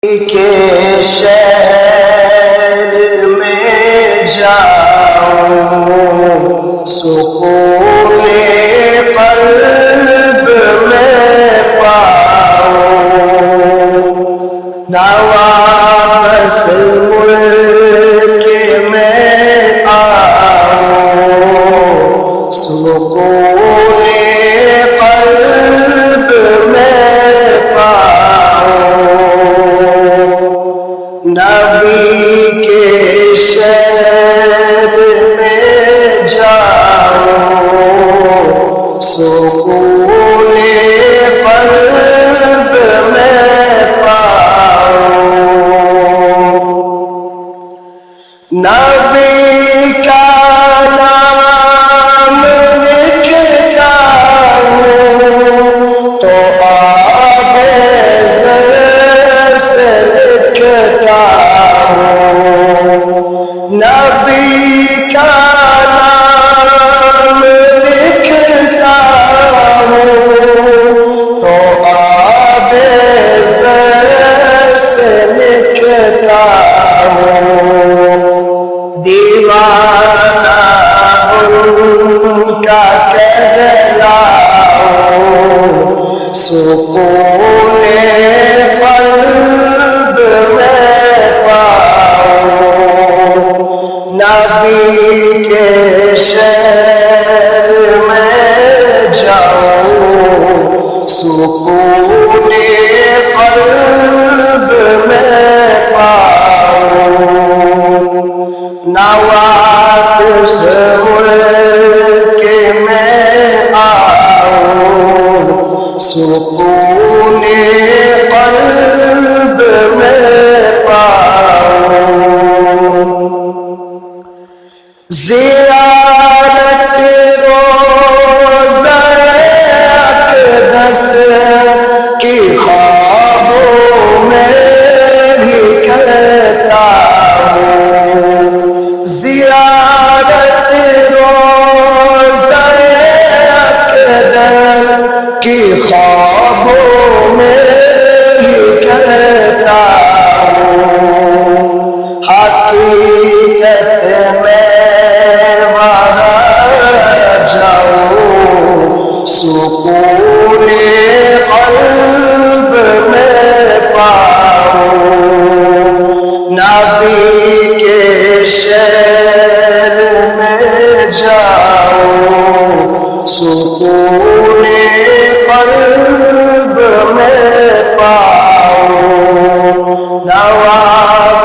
کے شہر میں جاؤں، سکون قلب میں پاؤں، نہ واپس ملک میں آؤں، سکون قلب میں پاؤں، نبی کے شہر میں جاؤں، سکون قلب میں پاؤں، نبی کا نام لکھتا ہوں تو آب زر سے لکھتا ہوں، نبی کا نام لکھتا ہوں تو آب زر سے لکھتا ہوں، دیوانہ ان کا کہلاؤں، سکون قلب میں پاؤں، نبی کے شہر میں جاؤں، سکون قلب میں پاؤں، نہ واپس ملک میں آؤں، سکون قلب میں پاؤں، زیارت روضہ اقدس کی خوابوں میں بھی کرتا ہوں، زیارت روضہ اقدس کی خوابوں میں بھی کرتا ہوں، حقیقت میں وہاں جاؤں، سکون قلب میں پاؤں، نبی کے شہر میں جاؤں، سکون قلب میں پاؤں،